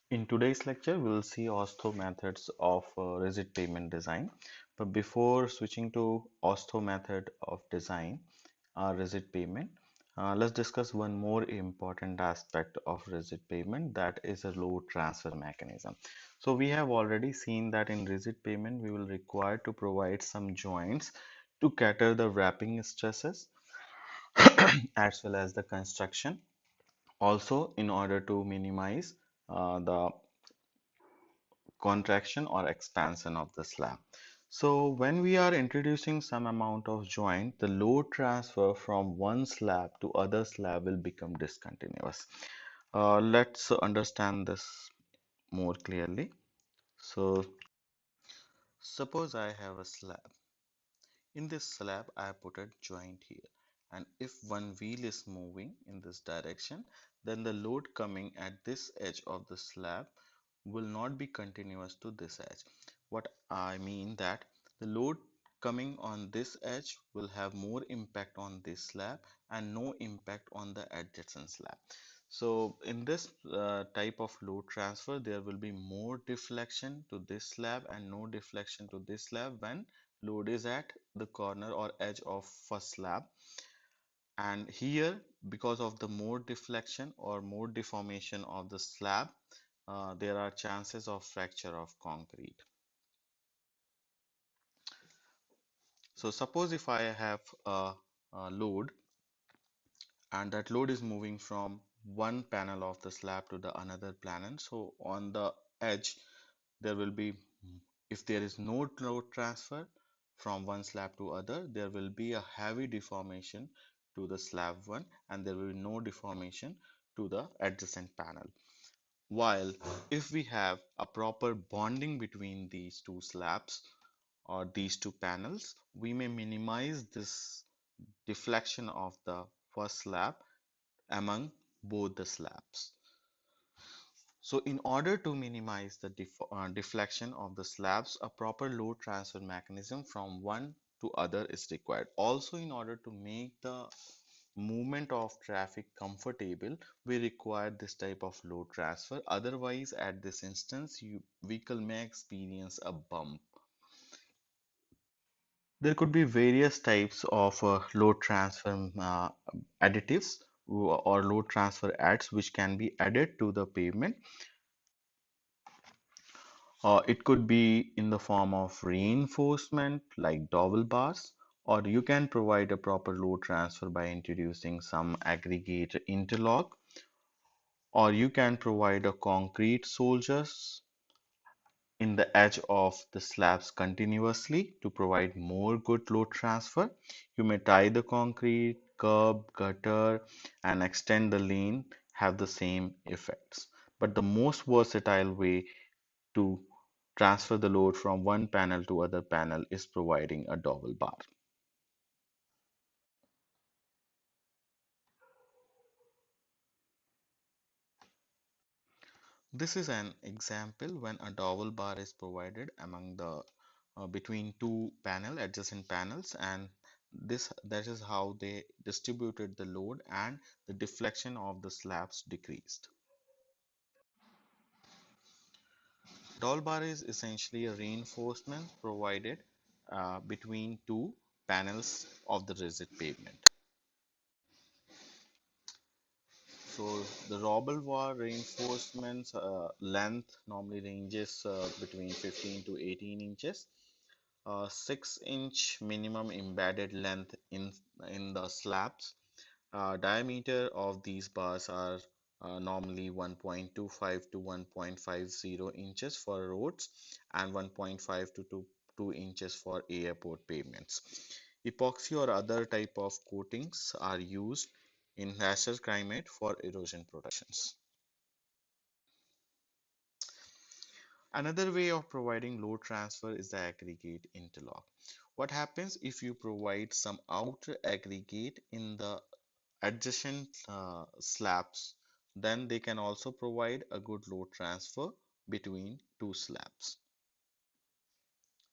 In today's lecture, we will see AASHTO methods of rigid pavement design. But before switching to AASHTO method of design, rigid pavement, let's discuss one more important aspect of rigid pavement, that is a load transfer mechanism. So we have already seen that in rigid pavement, we will require to provide some joints to cater the wrapping stresses as well as the construction. Also, in order to minimize the contraction or expansion of the slab. So when we are introducing some amount of joint, the load transfer from one slab to other slab will become discontinuous. Let's understand this more clearly. So suppose I have a slab. In this slab, I put a joint here. And if one wheel is moving in this direction, then the load coming at this edge of the slab will not be continuous to this edge. What I mean that the load coming on this edge will have more impact on this slab and no impact on the adjacent slab. So in this type of load transfer, there will be more deflection to this slab and no deflection to this slab when load is at the corner or edge of first slab. And here, because of the more deflection or more deformation of the slab, there are chances of fracture of concrete. So suppose if I have a load and that load is moving from one panel of the slab to the another panel. So on the edge, there will be, if there is no load transfer from one slab to other, there will be a heavy deformation to the slab one and there will be no deformation to the adjacent panel. While if we have a proper bonding between these two slabs or these two panels, we may minimize this deflection of the first slab among both the slabs. So in order to minimize the deflection of the slabs, a proper load transfer mechanism from one to other is required. Also, in order to make the movement of traffic comfortable, we require this type of load transfer. Otherwise, at this instance, vehicle may experience a bump. There could be various types of load transfer additives or load transfer adds which can be added to the pavement. It could be in the form of reinforcement like dowel bars, or you can provide a proper load transfer by introducing some aggregate interlock, or you can provide a concrete soldiers in the edge of the slabs continuously to provide more good load transfer. You may tie the concrete, curb, gutter, and extend the lane have the same effects. But the most versatile way to transfer the load from one panel to other panel is providing a dowel bar. This is an example when a dowel bar is provided among the between two adjacent panels, and that is how they distributed the load and the deflection of the slabs decreased. Dowel bar is essentially a reinforcement provided between two panels of the rigid pavement. So the Robel bar reinforcements length normally ranges between 15 to 18 inches. 6-inch minimum embedded length in the slabs. Diameter of these bars are normally 1.25 to 1.50 inches for roads and 1.5 to 2 inches for airport pavements. Epoxy or other type of coatings are used in harsher climate for erosion protections. Another way of providing load transfer is the aggregate interlock. What happens if you provide some outer aggregate in the adjacent slabs? Then they can also provide a good load transfer between two slabs.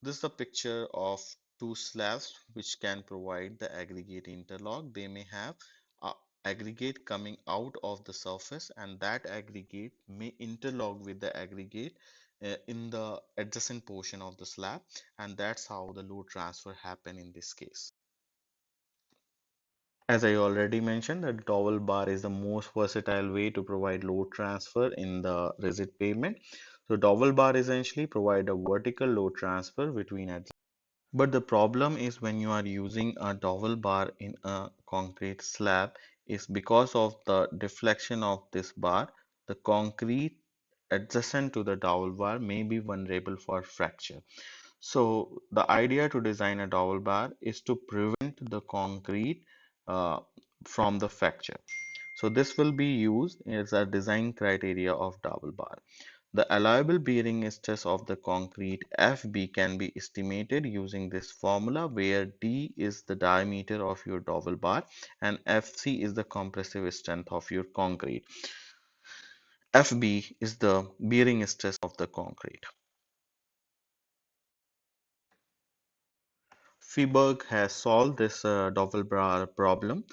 This is a picture of two slabs which can provide the aggregate interlock. They may have aggregate coming out of the surface, and that aggregate may interlock with the aggregate in the adjacent portion of the slab, and that's how the load transfer happen in this case. As I already mentioned, the dowel bar is the most versatile way to provide load transfer in the rigid pavement. So dowel bar essentially provide a vertical load transfer between adjacent. But the problem is when you are using a dowel bar in a concrete slab is because of the deflection of this bar, the concrete adjacent to the dowel bar may be vulnerable for fracture. So the idea to design a dowel bar is to prevent the concrete uh, from the fracture. So this will be used as a design criteria of dowel bar. The allowable bearing stress of the concrete FB can be estimated using this formula where D is the diameter of your dowel bar and FC is the compressive strength of your concrete. FB is the bearing stress of the concrete. Freiberg has solved this Doppelbauer problem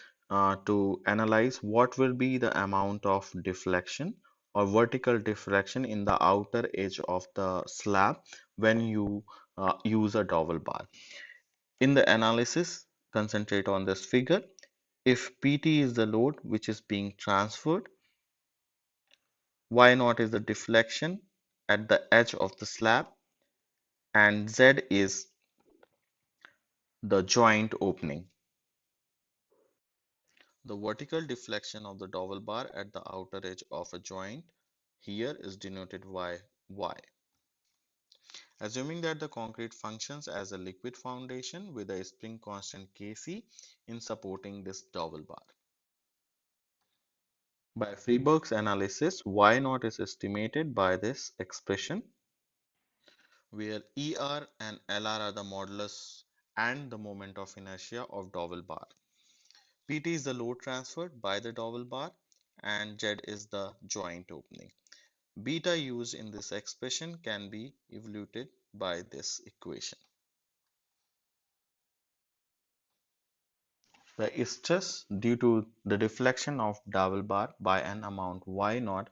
to analyze what will be the amount of deflection or vertical deflection in the outer edge of the slab when you use a dowel bar. In the analysis, concentrate on this figure. If PT is the load which is being transferred, Y naught is the deflection at the edge of the slab, and Z is the joint opening. The vertical deflection of the dowel bar at the outer edge of a joint here is denoted by Y. Assuming that the concrete functions as a liquid foundation with a spring constant Kc in supporting this dowel bar. By Freiberg's analysis, Y naught is estimated by this expression where ER and LR are the modulus and the moment of inertia of dowel bar. PT is the load transferred by the dowel bar and Z is the joint opening. Beta used in this expression can be evaluated by this equation. The stress due to the deflection of dowel bar by an amount Y naught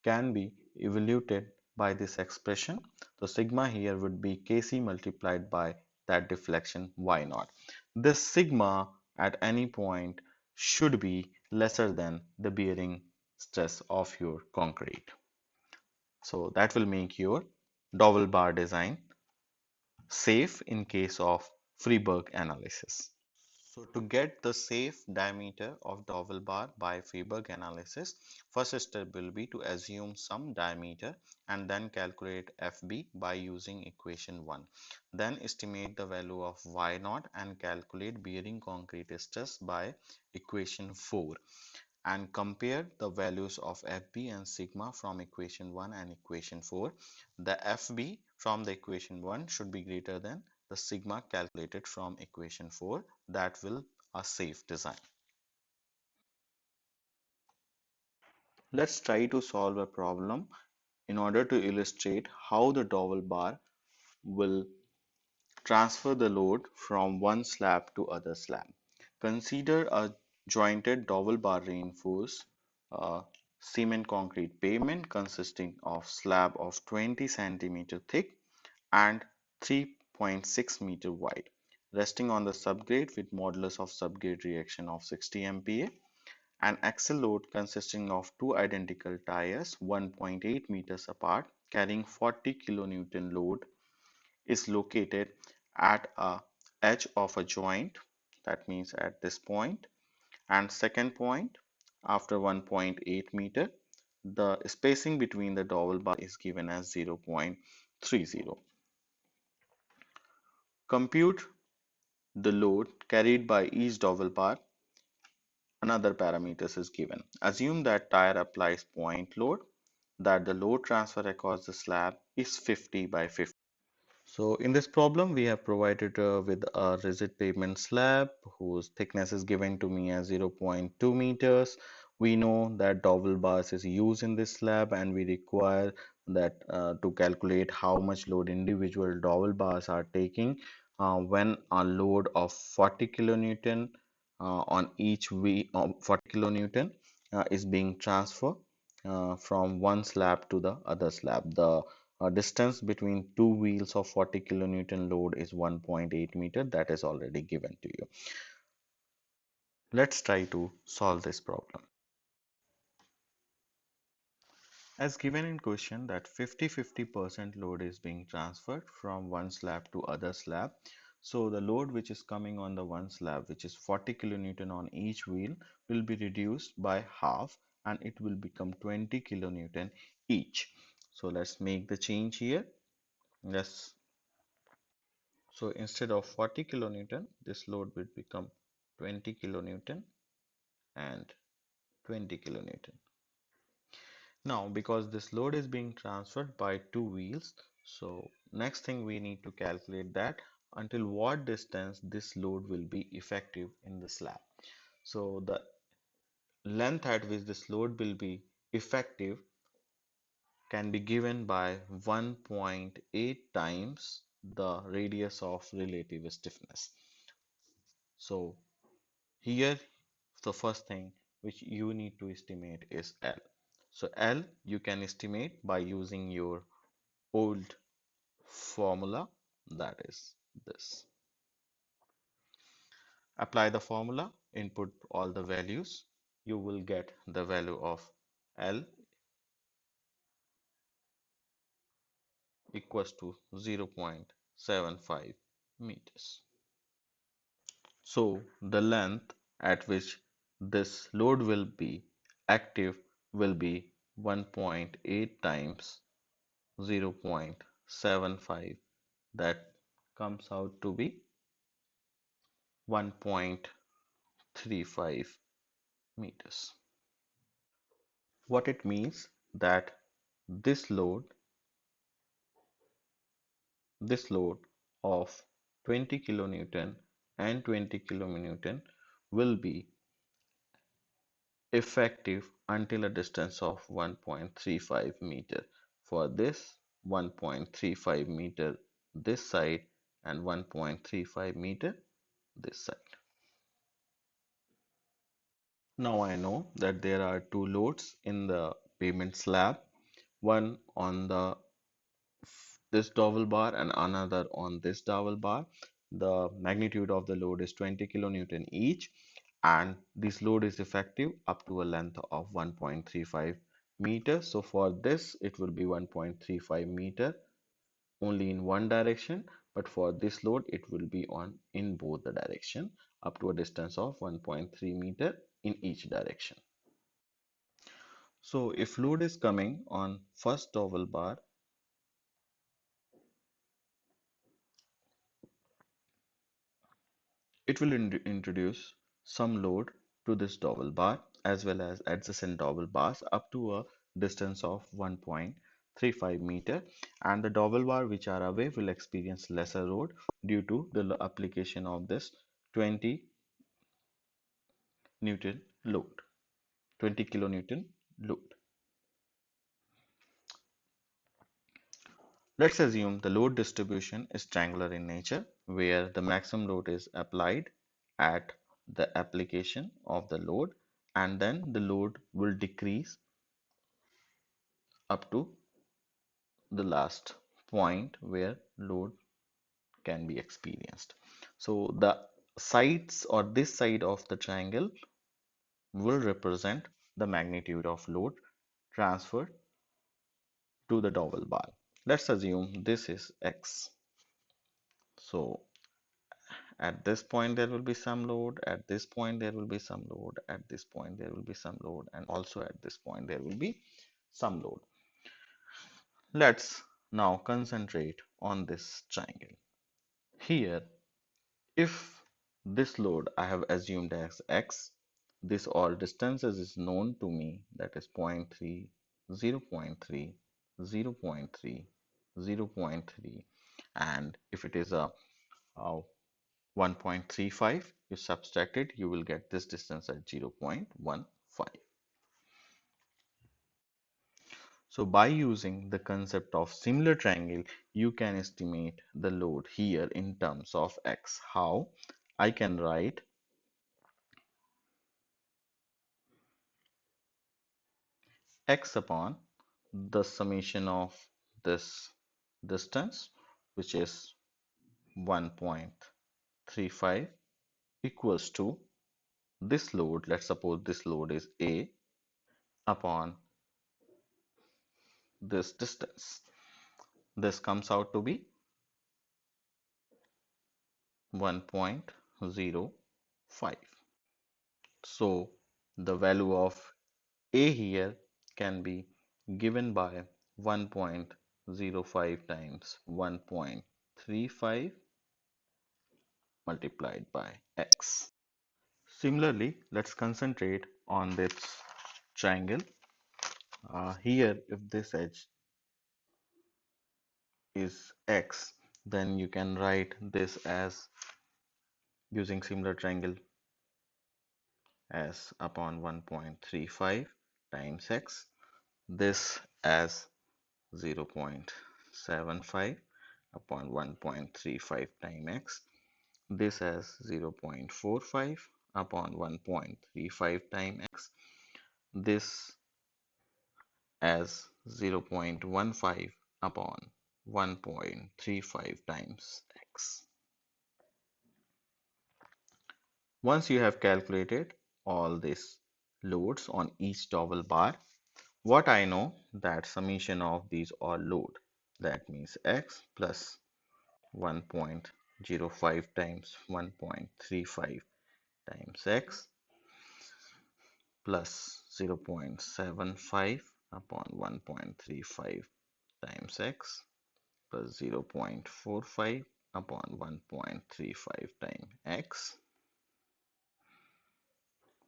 can be evaluated by this expression. So sigma here would be Kc multiplied by that deflection Y naught. This sigma at any point should be lesser than the bearing stress of your concrete. So that will make your dowel bar design safe in case of Freiberg analysis. So to get the safe diameter of dowel bar by Freiberg analysis, first step will be to assume some diameter and then calculate FB by using equation 1. Then estimate the value of Y naught and calculate bearing concrete stress by equation 4. And compare the values of FB and sigma from equation 1 and equation 4. The FB from the equation 1 should be greater than the sigma calculated from equation 4. That will a safe design. Let's try to solve a problem in order to illustrate how the dowel bar will transfer the load from one slab to other slab. Consider a jointed dowel bar reinforced cement concrete pavement consisting of slab of 20 centimeter thick and 3.6 meter wide, resting on the subgrade with modulus of subgrade reaction of 60 MPa. An axle load consisting of two identical tires 1.8 meters apart carrying 40 kilonewton load is located at a edge of a joint, that means at this point, and second point after 1.8 meter. The spacing between the dowel bar is given as 0.30. Compute the load carried by each dowel bar. Another parameters is given. Assume that tire applies point load, that the load transfer across the slab is 50 by 50. So in this problem, we have provided with a rigid pavement slab whose thickness is given to me as 0.2 meters. We know that dowel bars is used in this slab and we require that to calculate how much load individual dowel bars are taking when a load of 40 kilonewton on each wheel, 40 kilonewton is being transferred from one slab to the other slab. The distance between two wheels of 40 kilonewton load is 1.8 meter. That is already given to you. Let's try to solve this problem. As given in question that 50-50% load is being transferred from one slab to other slab. So the load which is coming on the one slab, which is 40 kilonewton on each wheel, will be reduced by half and it will become 20 kilonewton each. So let's make the change here. Let's So instead of 40 kilonewton, this load will become 20 kilonewton and 20 kilonewton. Now, because this load is being transferred by two wheels, so next thing we need to calculate that until what distance this load will be effective in the slab. So the length at which this load will be effective can be given by 1.8 times the radius of relative stiffness. So here the first thing which you need to estimate is L. So L you can estimate by using your old formula, that is this. Apply the formula, input all the values, you will get the value of L equals to 0.75 meters. So the length at which this load will be active will be 1.8 times 0.75, that comes out to be 1.35 meters. What it means that this load this load of 20 kilonewton and 20 kilonewton will be effective until a distance of 1.35 meter. For this 1.35 meter this side and 1.35 meter this side. Now I know that there are two loads in the pavement slab, one on this dowel bar and another on this dowel bar. The magnitude of the load is 20 kilonewton each, and this load is effective up to a length of 1.35 meters. So for this it will be 1.35 meter only in one direction, but for this load it will be on in both the direction up to a distance of 1.3 meter in each direction. So if load is coming on first dowel bar, it will introduce some load to this dowel bar as well as adjacent dowel bars up to a distance of 1.35 meter, and the dowel bar which are away will experience lesser load due to the application of this 20 newton load, 20 kilonewton load. Let's assume the load distribution is triangular in nature, where the maximum load is applied at the application of the load, and then the load will decrease up to the last point where load can be experienced. So the sides or this side of the triangle will represent the magnitude of load transferred to the dowel bar. Let's assume this is X. So at this point there will be some load, at this point there will be some load, at this point there will be some load, and also at this point there will be some load. Let's now concentrate on this triangle. Here, if this load I have assumed as X, this all distances is known to me, that is 0.3, 0.3, 0.3, 0.3, and if it is a 1.35, you subtract it, you will get this distance at 0.15. So by using the concept of similar triangle, you can estimate the load here in terms of X. How? I can write x upon the summation of this distance, which is 1.35, equals to this load. Let's suppose this load is A upon this distance. This comes out to be 1.05. So the value of A here can be given by 1.05 times 1.35 multiplied by x. Similarly, let's concentrate on this triangle. Here, if this edge is x, then you can write this as using similar triangle as upon 1.35 times x, this as 0.75 upon 1.35 times x, this as 0.45 upon 1.35 times x, this as 0.15 upon 1.35 times x. Once you have calculated all these loads on each dowel bar, what I know that summation of these all load, that means x plus 1.05 times 1.35 times x plus 0.75 upon 1.35 times x plus 0.45 upon 1.35 times x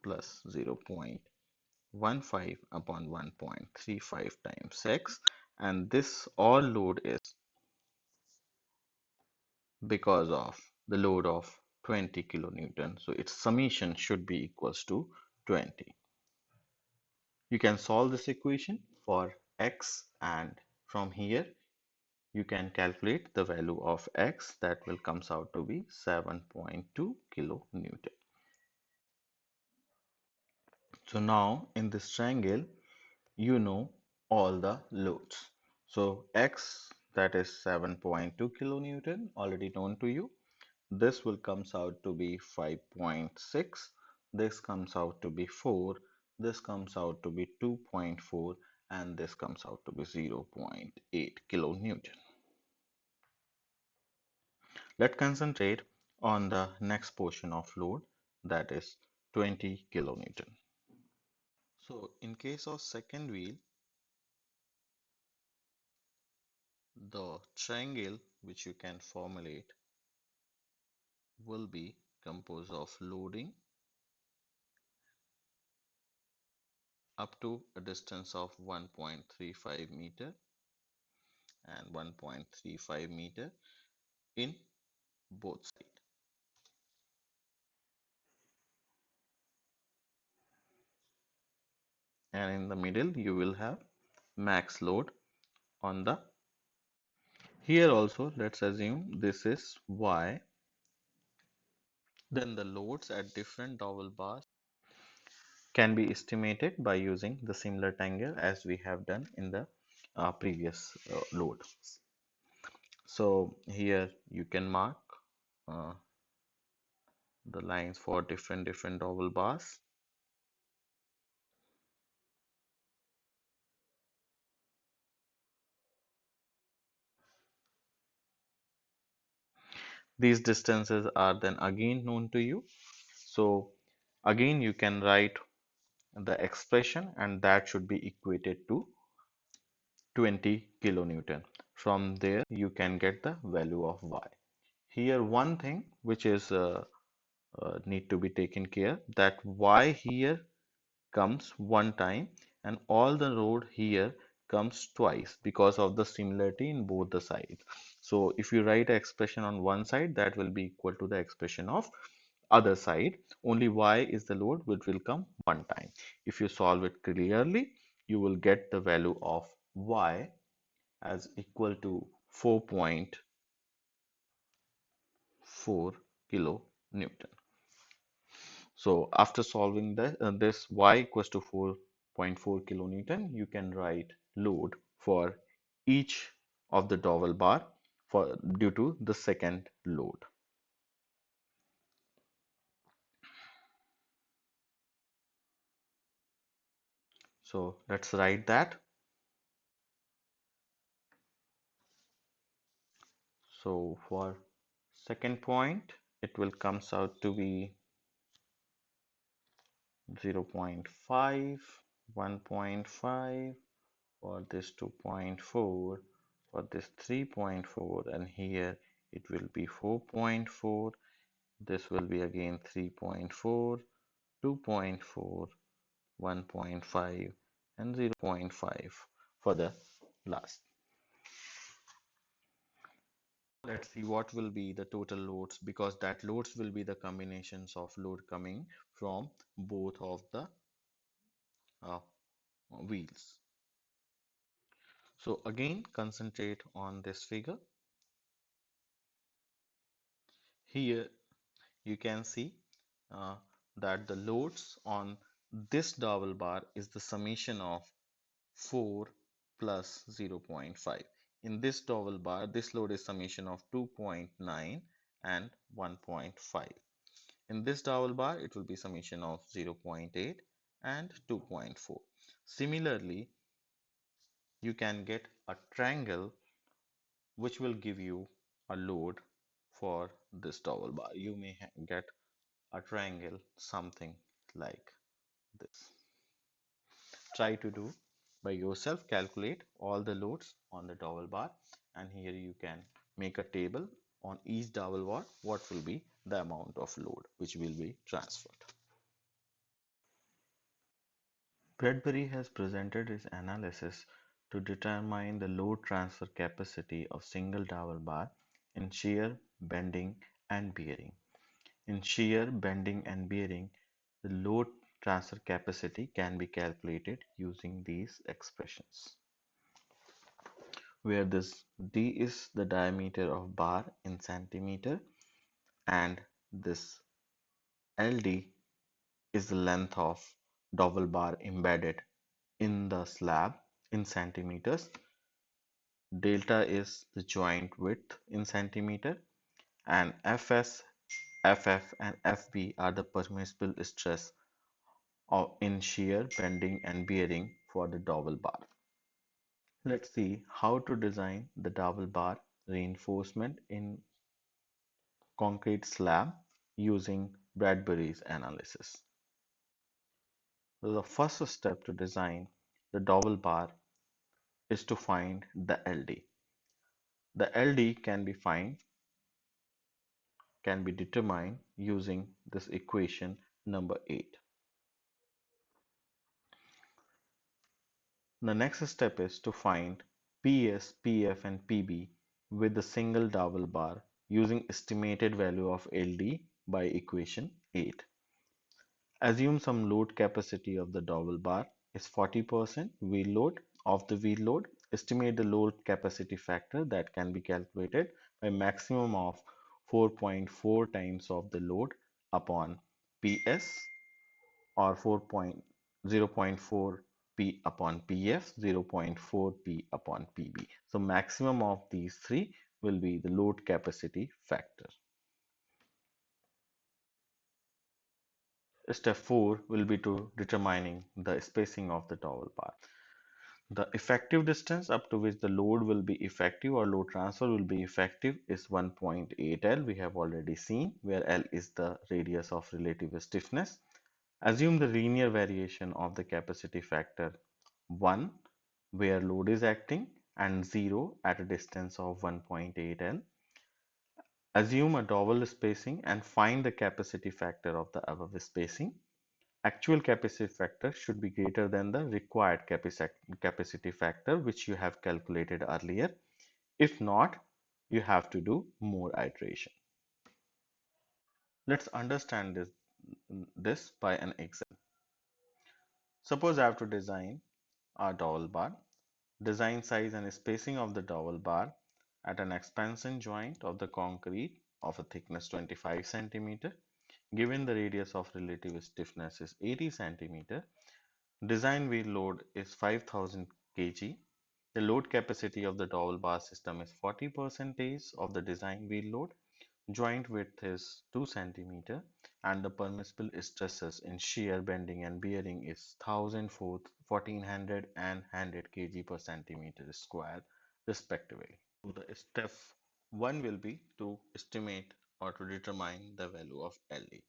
plus 0.15 upon 1.35 times x, and this all load is because of the load of 20 kilonewton, so its summation should be equals to 20. You can solve this equation for x, and from here you can calculate the value of x, that will comes out to be 7.2 kilonewton. So now in this triangle you know all the loads. So x, that is 7.2 kilonewton, already known to you. This will comes out to be 5.6. This comes out to be 4. This comes out to be 2.4, and this comes out to be 0.8 kilonewton. Let's concentrate on the next portion of load, that is 20 kilonewton. So in case of second wheel, the triangle which you can formulate will be composed of loading up to a distance of 1.35 meter and 1.35 meter in both sides. And in the middle you will have max load on the, here also let's assume this is y, then the loads at different dowel bars can be estimated by using the similar triangle as we have done in the previous load. So here you can mark uh, the lines for different dowel bars. These distances are then again known to you. So again you can write the expression, and that should be equated to 20 kilonewton. From there you can get the value of y. Here one thing which is need to be taken care, that y here comes one time and all the load here comes twice because of the similarity in both the sides. So if you write an expression on one side, that will be equal to the expression of other side. Only y is the load which will come one time. If you solve it clearly, you will get the value of y as equal to 4.4 kilonewton. So after solving this y equals to 4 0.4 kilonewton, you can write load for each of the dowel bar for due to the second load. So let's write that. So for second point, it will comes out to be 0.5, 1.5, for this 2.4, for this 3.4, and here it will be 4.4. This will be again 3.4, 2.4, 1.5, and 0.5 for the last. Let's see what will be the total loads, because that loads will be the combinations of load coming from both of the uh, wheels. So again, concentrate on this figure. Here you can see uh, that the loads on this dowel bar is the summation of 4 plus 0.5. In this dowel bar, this load is summation of 2.9 and 1.5. In this dowel bar, it will be summation of 0.8 and 2.4. Similarly, you can get a triangle which will give you a load for this dowel bar. You may get a triangle something like this. Try to do by yourself, calculate all the loads on the dowel bar, and here you can make a table on each dowel bar what will be the amount of load which will be transferred. Bradbury has presented his analysis to determine the load transfer capacity of single dowel bar in shear, bending, and bearing. In shear, bending, and bearing, the load transfer capacity can be calculated using these expressions, where this d is the diameter of bar in centimeter and this LD is the length of dowel bar embedded in the slab in centimeters. Delta is the joint width in centimeter, and Fs, Ff, and Fb are the permissible stress in shear, bending, and bearing for the dowel bar. Let's see how to design the dowel bar reinforcement in concrete slab using Bradbury's analysis. So the first step to design the dowel bar is to find the LD. The LD can be determined using this equation number 8. The next step is to find PS, PF, and PB with the single dowel bar using estimated value of LD by equation 8. Assume some load capacity of the dowel bar is 40% wheel load of the wheel load. Estimate the load capacity factor that can be calculated by maximum of 4.4 times of the load upon PS, or 0.4 P upon PF, 0.4 P upon PB. So maximum of these three will be the load capacity factor. Step 4 will be to determining the spacing of the dowel bar. The effective distance up to which the load will be effective or load transfer will be effective is 1.8 L. We have already seen, where L is the radius of relative stiffness. Assume the linear variation of the capacity factor 1 where load is acting and 0 at a distance of 1.8 L. Assume a dowel spacing and find the capacity factor of the above spacing. Actual capacity factor should be greater than the required capacity factor which you have calculated earlier. If not, you have to do more iteration. Let's understand this by an example. Suppose I have to design a dowel bar. Design size and spacing of the dowel bar at an expansion joint of the concrete of a thickness 25 centimeter. Given the radius of relative stiffness is 80 centimeter, Design wheel load is 5000 kg. The load capacity of the dowel bar system is 40% of the design wheel load. Joint width is 2 centimeter, and the permissible stresses in shear, bending and bearing is 1000, 1400 and 100 kg per centimeter square respectively. So the step 1 will be to estimate or to determine the value of LD,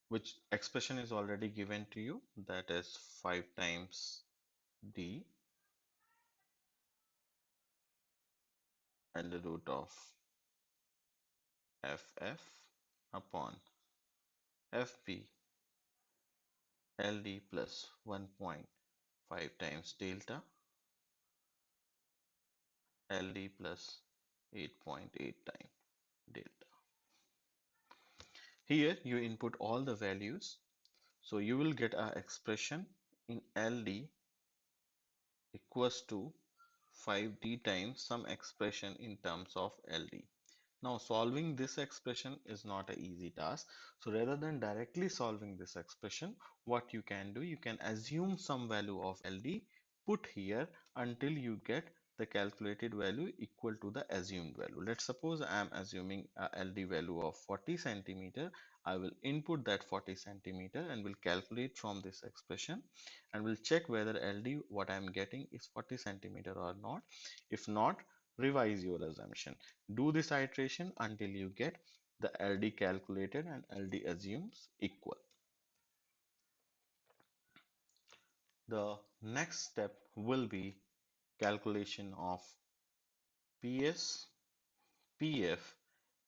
which expression is already given to you, that is 5 times D and the root of FF upon FB LD plus 1.5 times delta LD plus 8.8 times delta. Here you input all the values, so you will get a expression in LD equals to 5D times some expression in terms of LD. Now solving this expression is not an easy task. So rather than directly solving this expression, what you can do, you can assume some value of LD, put here until you get the calculated value equal to the assumed value. Let's suppose I am assuming a LD value of 40 centimeter. I will input that 40 centimeter and will calculate from this expression and will check whether LD what I am getting is 40 centimeter or not. If not, revise your assumption. Do this iteration until you get the LD calculated and LD assumes equal. The next step will be calculation of PS, PF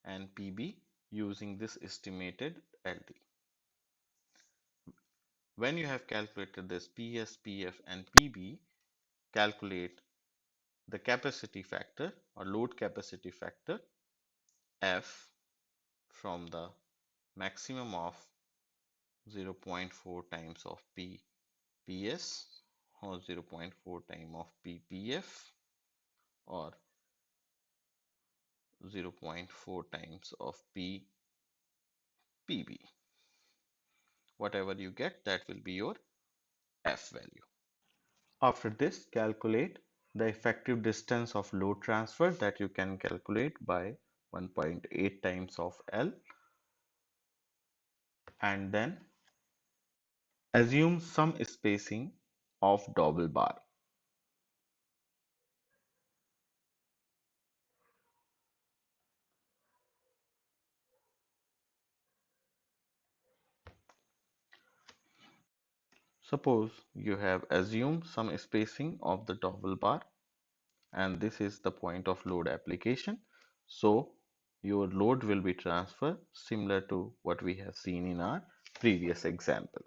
and PB using this estimated LD. When you have calculated this PS, PF and PB, calculate the capacity factor or load capacity factor F from the maximum of 0.4 times of PS or 0.4 times of PPF or 0.4 times of PPB. Whatever you get, that will be your F value. After this, calculate the effective distance of load transfer that you can calculate by 1.8 times of L, and then assume some spacing of double bar. Suppose you have assumed some spacing of the double bar, and this is the point of load application. So your load will be transferred similar to what we have seen in our previous example.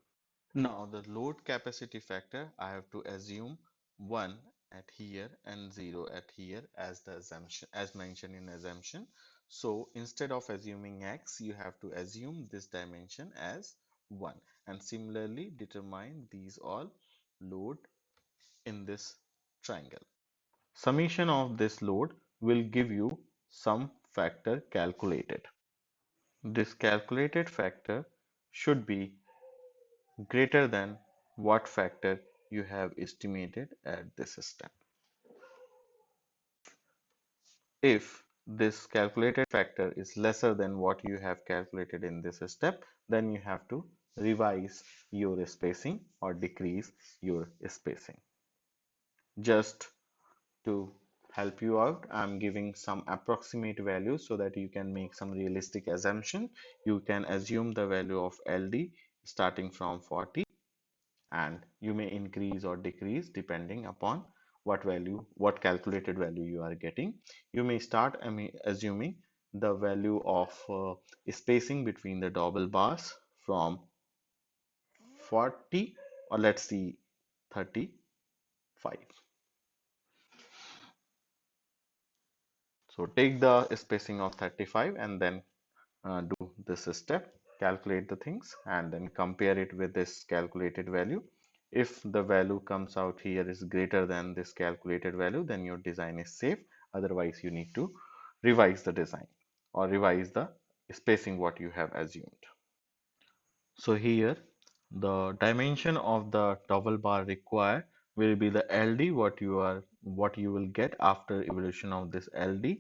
Now the load capacity factor, I have to assume 1 at here and 0 at here as the assumption, as mentioned in assumption. So instead of assuming x, you have to assume this dimension as 1, and similarly determine these all load in this triangle. Summation of this load will give you some factor calculated. This calculated factor should be greater than what factor you have estimated at this step. If this calculated factor is lesser than what you have calculated in this step, then you have to revise your spacing or decrease your spacing. Just to help you out, I'm giving some approximate values so that you can make some realistic assumption. You can assume the value of LD starting from 40, and you may increase or decrease depending upon what calculated value you are getting. You may start assuming the value of spacing between the double bars from 40, or let's see, 35. So take the spacing of 35 and then do this step, calculate the things and then compare it with this calculated value. If the value comes out here is greater than this calculated value, then your design is safe. Otherwise, you need to revise the design or revise the spacing what you have assumed. So here The dimension of the double bar required will be the LD, what you will get after evaluation of this LD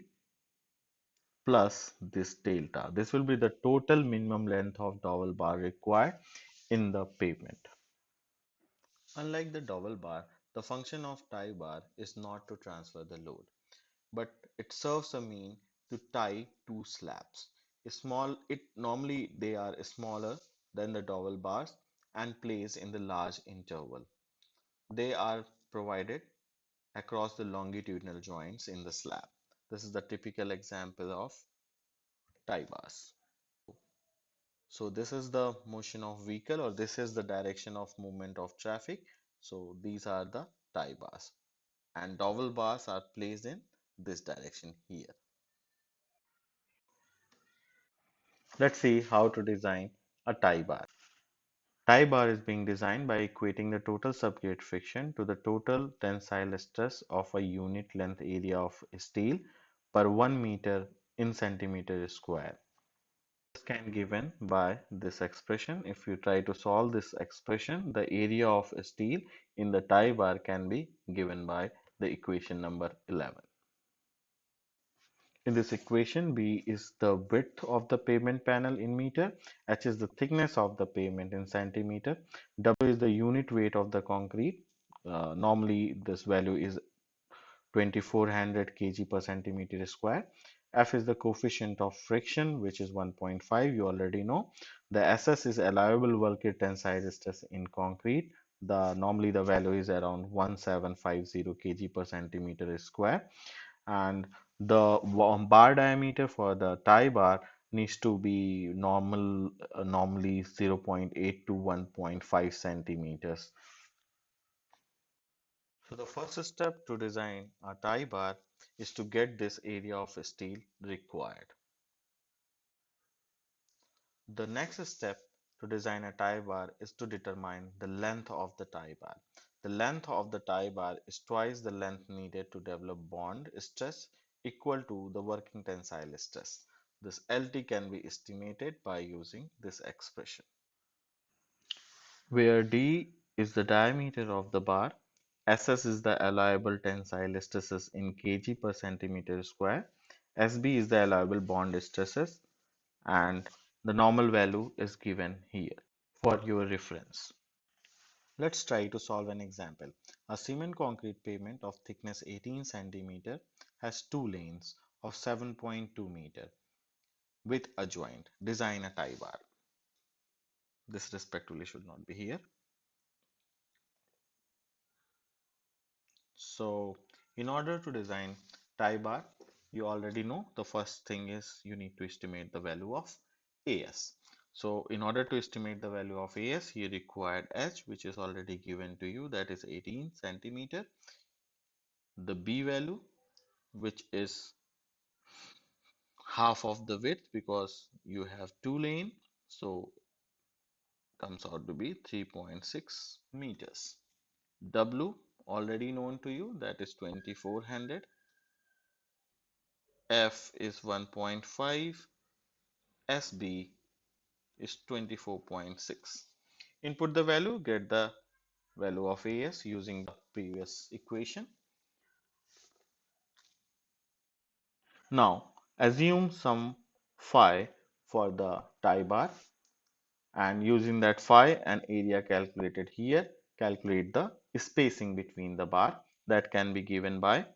plus this delta. This will be the total minimum length of double bar required in the pavement. Unlike the double bar, the function of tie bar is not to transfer the load, but it serves a mean to tie two slabs. Normally they are smaller than the double bars and placed in the large interval. They are provided across the longitudinal joints in the slab. This is the typical example of tie bars. So this is the motion of vehicle, or this is the direction of movement of traffic. So these are the tie bars, and dowel bars are placed in this direction here. Let's see how to design a tie bar. Tie bar is being designed by equating the total subgrade friction to the total tensile stress of a unit length area of steel per 1 meter in centimeter square. This can given by this expression. If you try to solve this expression, the area of steel in the tie bar can be given by the equation number 11. In this equation, B is the width of the pavement panel in meter, H is the thickness of the pavement in centimeter, W is the unit weight of the concrete. Normally, this value is 2400 kg per centimeter square. F is the coefficient of friction, which is 1.5, you already know. The SS is allowable working tensile stress in concrete. Normally the value is around 1750 kg per centimeter square. And the bar diameter for the tie bar needs to be normally 0.8 to 1.5 centimeters. So the first step to design a tie bar is to get this area of steel required. The next step to design a tie bar is to determine the length of the tie bar. The length of the tie bar is twice the length needed to develop bond stress equal to the working tensile stress. This LT can be estimated by using this expression, where D is the diameter of the bar, SS is the allowable tensile stresses in kg per centimeter square, SB is the allowable bond stresses, and the normal value is given here for your reference. Let's try to solve an example. A cement concrete pavement of thickness 18 centimeter has two lanes of 7.2 meter with a joint. Design a tie bar. This respectively should not be here. So in order to design tie bar, you already know the first thing is you need to estimate the value of AS. So in order to estimate the value of AS, you required H, which is already given to you, that is 18 centimeter. The B value, which is half of the width because you have two lane, so comes out to be 3.6 meters. W already known to you, that is 2400. F is 1.5, SB is 24.6. Input the value, get the value of AS using the previous equation. Now assume some phi for the tie bar, and using that phi and area calculated here, calculate the spacing between the bar. That can be given by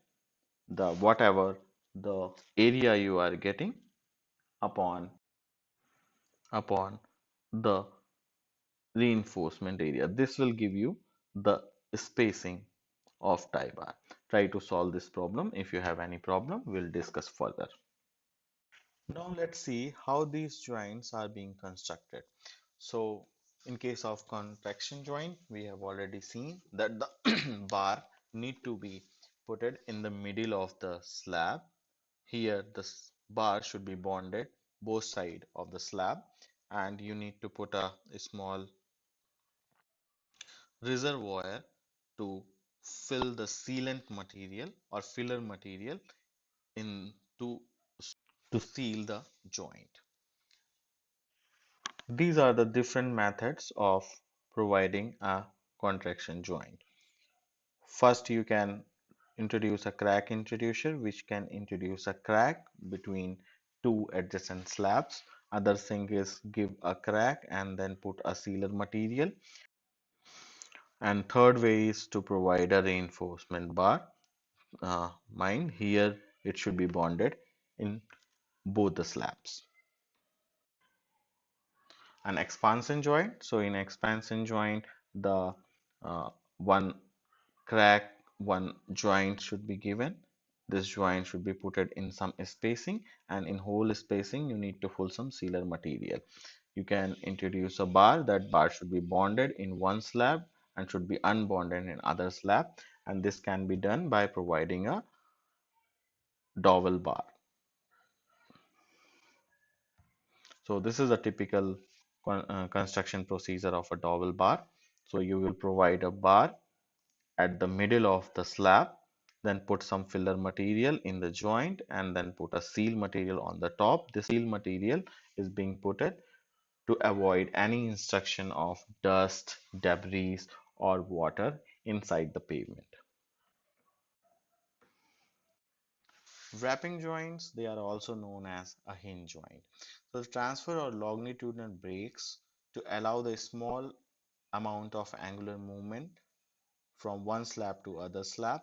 the whatever the area you are getting upon the reinforcement area. This will give you the spacing of tie bar. Try to solve this problem. If you have any problem, we'll discuss further. Now let's see how these joints are being constructed. So in case of contraction joint, we have already seen that the bar need to be put it in the middle of the slab. Here the bar should be bonded both side of the slab, and you need to put a small reservoir to fill the sealant material or filler material in to seal the joint. These are the different methods of providing a contraction joint. First, you can introduce a crack introducer, which can introduce a crack between two adjacent slabs. Other thing is give a crack and then put a sealer material. And third way is to provide a reinforcement bar. Mind here, it should be bonded in both the slabs. An expansion joint. So in expansion joint, the one crack, one joint should be given. This joint should be put in some spacing, and in whole spacing you need to pull some sealer material. You can introduce a bar. That bar should be bonded in one slab and should be unbonded in other slab, and this can be done by providing a dowel bar. So this is a typical construction procedure of a dowel bar. So you will provide a bar at the middle of the slab, then put some filler material in the joint and then put a seal material on the top. The seal material is being put it to avoid any instruction of dust, debris or water inside the pavement. Wrapping joints, they are also known as a hinge joint. So the transfer or longitudinal breaks to allow the small amount of angular movement from one slab to other slab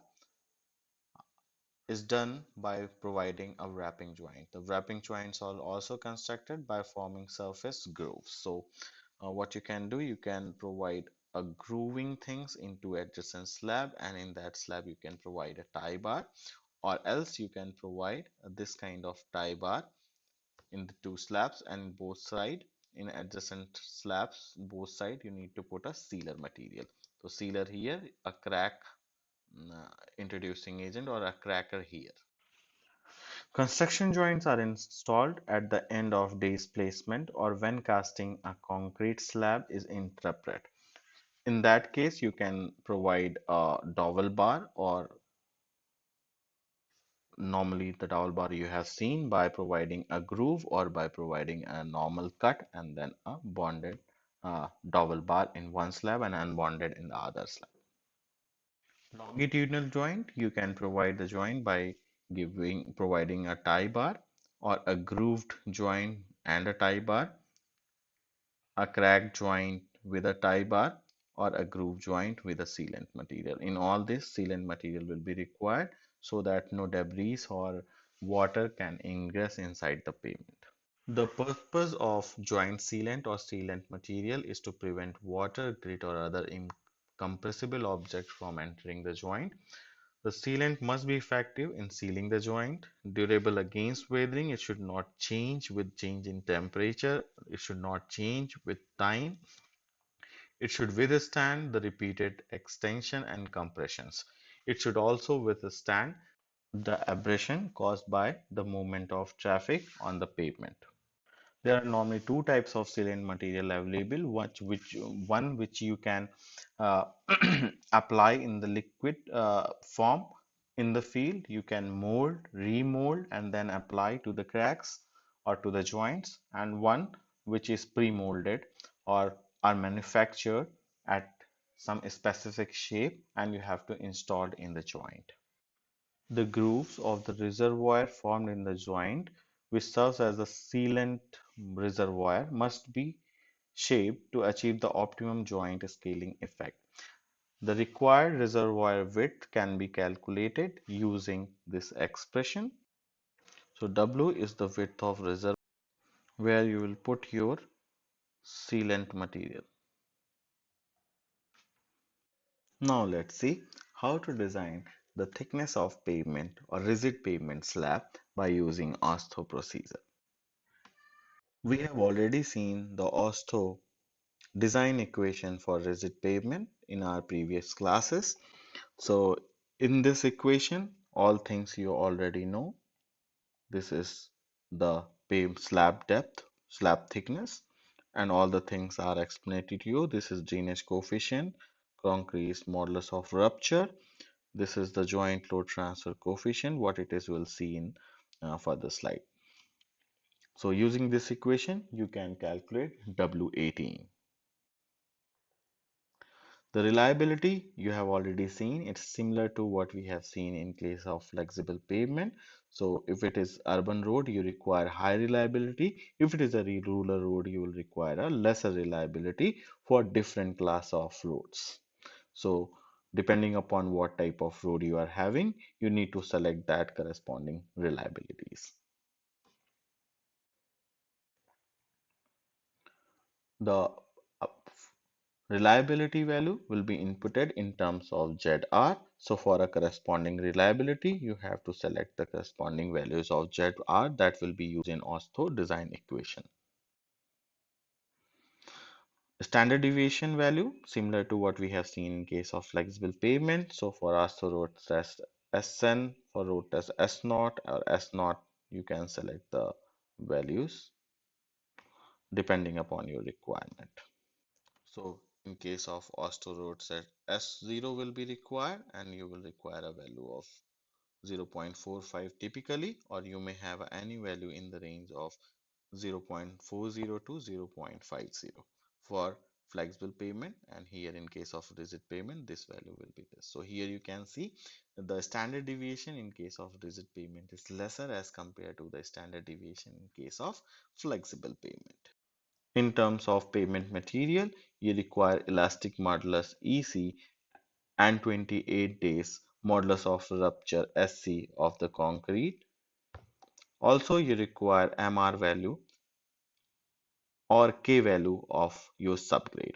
is done by providing a wrapping joint. The wrapping joints are also constructed by forming surface grooves. So what you can do, you can provide a grooving things into adjacent slab, and in that slab you can provide a tie bar, or else you can provide this kind of tie bar in the two slabs, and both side in adjacent slabs both side you need to put a sealer material. So sealer here, a crack introducing agent, or a cracker here. Construction joints are installed at the end of day's placement or when casting a concrete slab is interrupted. In that case, you can provide a dowel bar, or normally the dowel bar you have seen by providing a groove or by providing a normal cut and then a bonded dowel bar in one slab and unbonded in the other slab. Longitudinal joint, you can provide the joint by providing a tie bar, or a grooved joint and a tie bar, a cracked joint with a tie bar, or a groove joint with a sealant material. In all this, sealant material will be required so that no debris or water can ingress inside the pavement. The purpose of joint sealant or sealant material is to prevent water, grit, or other incompressible objects from entering the joint. The sealant must be effective in sealing the joint, durable against weathering. It should not change with change in temperature. It should not change with time. It should withstand the repeated extension and compressions. It should also withstand the abrasion caused by the movement of traffic on the pavement. There are normally two types of sealant material available, one which you can uh, apply in the liquid form in the field. You can mold, remold, and then apply to the cracks or to the joints, and one which is pre-molded or are manufactured at some specific shape and you have to install in the joint. The grooves of the reservoir formed in the joint, which serves as the sealant reservoir, must be shaped to achieve the optimum joint scaling effect. The required reservoir width can be calculated using this expression. So W is the width of reservoir where you will put your sealant material. Now let's see how to design the thickness of pavement or rigid pavement slab by using AASHTO procedure. We have already seen the AASHTO design equation for rigid pavement in our previous classes. So in this equation, all things you already know. This is the paved slab depth, slab thickness, and all the things are explained to you. This is drainage coefficient, concrete modulus of rupture. This is the joint load transfer coefficient. What it is, we'll see in further slide. So using this equation, you can calculate W18. The reliability you have already seen, it's similar to what we have seen in case of flexible pavement. So if it is urban road, you require high reliability. If it is a rural road, you will require a lesser reliability for different class of roads. So depending upon what type of road you are having, you need to select that corresponding reliabilities. The reliability value will be inputted in terms of ZR. So for a corresponding reliability, you have to select the corresponding values of ZR that will be used in AASHTO design equation. Standard deviation value, similar to what we have seen in case of flexible pavement. So for AASHTO road test SN, for road test S0 or S0, you can select the values depending upon your requirement. So in case of Austo road set S0 will be required and you will require a value of 0.45 typically, or you may have any value in the range of 0.40 to 0.50 for flexible payment, and here in case of rigid payment this value will be this. So here you can see the standard deviation in case of rigid payment is lesser as compared to the standard deviation in case of flexible payment. In terms of pavement material, you require elastic modulus EC and 28 days modulus of rupture SC of the concrete. Also, you require MR value or K value of your subgrade.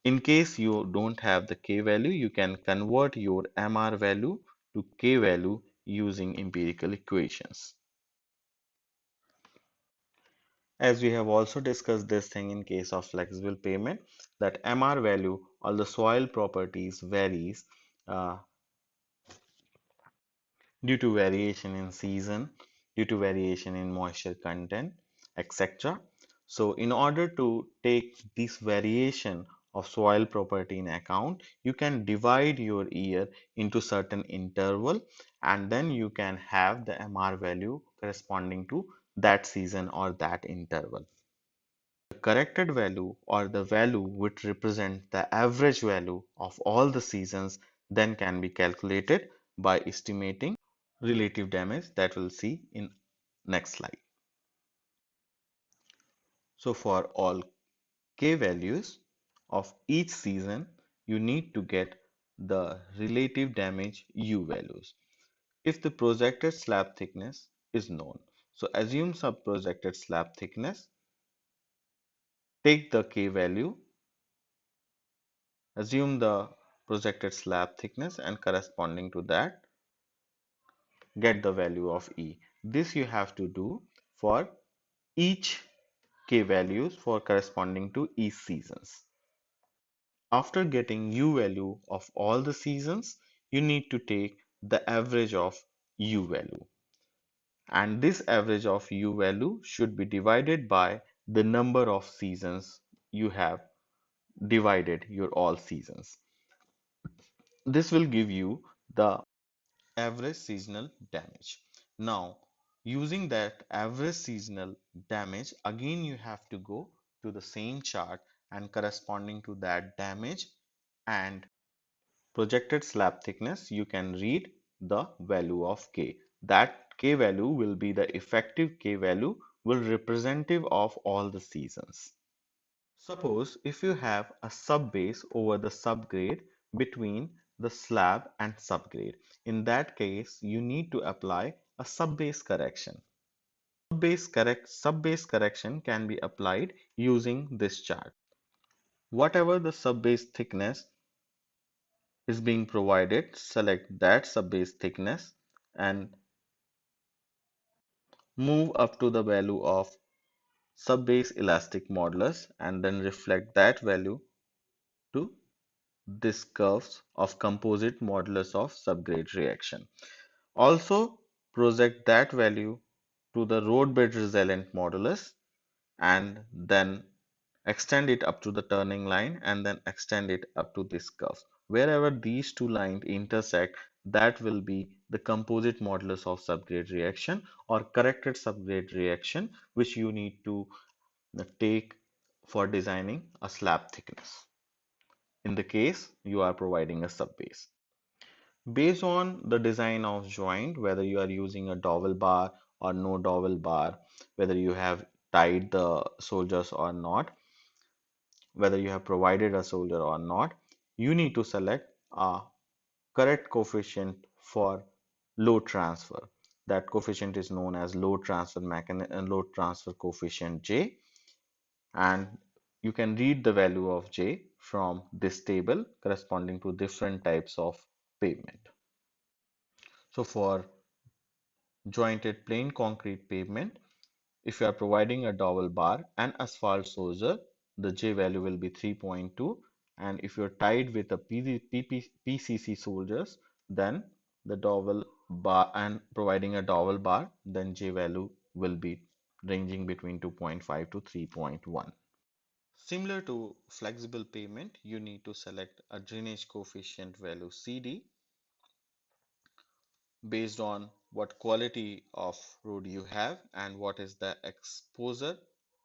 In case you don't have the K value, you can convert your MR value to K value using empirical equations. As we have also discussed this thing in case of flexible pavement, that MR value or the soil properties varies uh, due to variation in season, due to variation in moisture content, etc. So in order to take this variation of soil property in account, you can divide your year into certain interval and then you can have the MR value corresponding to that season or that interval. The corrected value or the value which represent the average value of all the seasons then can be calculated by estimating relative damage that we'll see in next slide. So for all K values of each season, you need to get the relative damage U values if the projected slab thickness is known. So assume some projected slab thickness, take the K value, assume the projected slab thickness and corresponding to that, get the value of E. This you have to do for each K values for corresponding to each seasons. After getting U value of all the seasons, you need to take the average of U value. And this average of U value should be divided by the number of seasons you have divided your all seasons. This will give you the average seasonal damage. Now, using that average seasonal damage, again you have to go to the same chart and corresponding to that damage and projected slab thickness, you can read the value of K. That K value will be the effective K value will representative of all the seasons. Suppose if you have a subbase over the subgrade between the slab and subgrade. In that case, you need to apply a subbase correction. Subbase correction can be applied using this chart. Whatever the subbase thickness is being provided, select that subbase thickness and move up to the value of subbase elastic modulus and then reflect that value to this curves of composite modulus of subgrade reaction. Also project that value to the road bed resilient modulus and then extend it up to the turning line and then extend it up to this curve. Wherever these two lines intersect, that will be the composite modulus of subgrade reaction or corrected subgrade reaction, which you need to take for designing a slab thickness. in the case you are providing a subbase. Based on the design of joint, whether you are using a dowel bar or no dowel bar, whether you have tied the soldiers or not, whether you have provided a soldier or not, you need to select a correct coefficient for load transfer. That coefficient is known as load transfer coefficient J, and you can read the value of J from this table corresponding to different types of pavement. So for jointed plain concrete pavement, if you are providing a dowel bar and asphalt soldier, the J value will be 3.2. And if you're tied with a PCC soldiers, then the dowel bar and providing a dowel bar, then J value will be ranging between 2.5 to 3.1. Similar to flexible pavement, you need to select a drainage coefficient value CD based on what quality of road you have and what is the exposure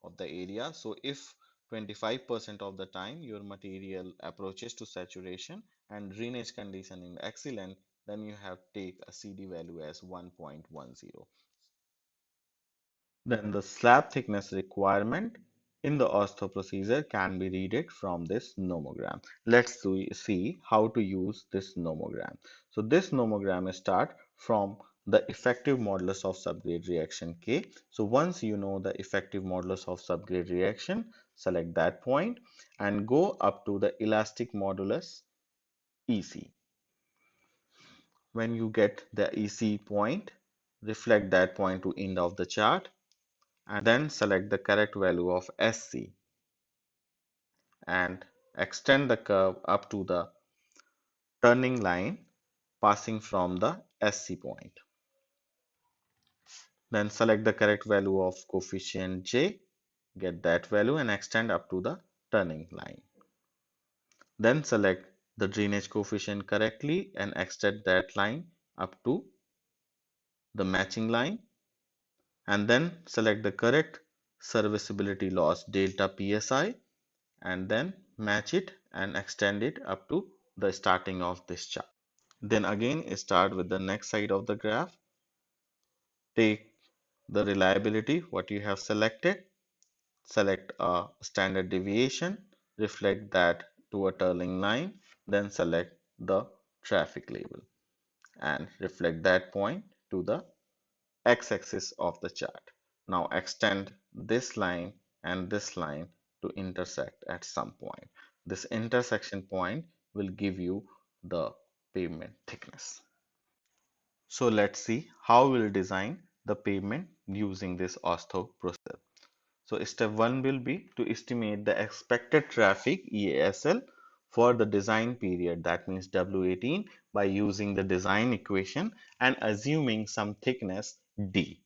of the area. So if 25% of the time your material approaches to saturation and drainage condition is excellent, then you have take a CD value as 1.10. Then the slab thickness requirement in the AASHTO procedure can be read from this nomogram. Let's see how to use this nomogram. So this nomogram start from the effective modulus of subgrade reaction K. So once you know the effective modulus of subgrade reaction, select that point and go up to the elastic modulus EC. When you get the EC point, reflect that point to end of the chart and then select the correct value of SC and extend the curve up to the turning line passing from the SC point. Then select the correct value of coefficient J, get that value and extend up to the turning line. Then select the drainage coefficient correctly and extend that line up to the matching line and then select the correct serviceability loss delta PSI and then match it and extend it up to the starting of this chart. Then again start with the next side of the graph. Take the reliability, what you have selected, select a standard deviation, reflect that to a turning line, then select the traffic label and reflect that point to the x-axis of the chart. Now extend this line and this line to intersect at some point. This intersection point will give you the pavement thickness. So let's see how we'll design the pavement using this AASHTO process. So step 1 will be to estimate the expected traffic EASL for the design period, that means W18, by using the design equation and assuming some thickness D.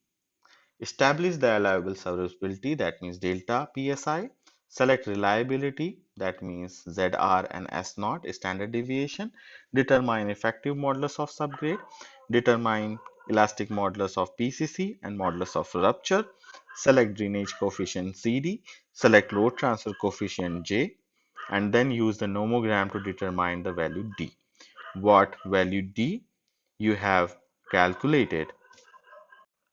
Establish the allowable serviceability, that means delta PSI. Select reliability, that means ZR and S naught standard deviation. Determine effective modulus of subgrade. Determine elastic modulus of PCC and modulus of rupture. Select drainage coefficient CD. Select load transfer coefficient J and then use the nomogram to determine the value D. What value D you have calculated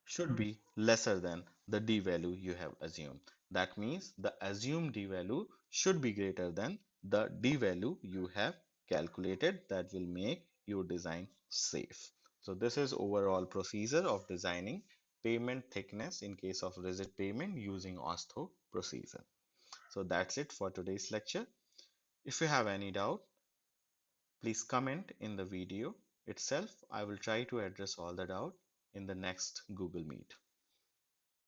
should be lesser than the D value you have assumed. That means the assumed D value should be greater than the D value you have calculated. That will make your design safe. So this is overall procedure of designing pavement thickness in case of rigid pavement using AASHTO procedure. So that's it for today's lecture. If you have any doubt, please comment in the video itself. I will try to address all the doubt in the next Google Meet.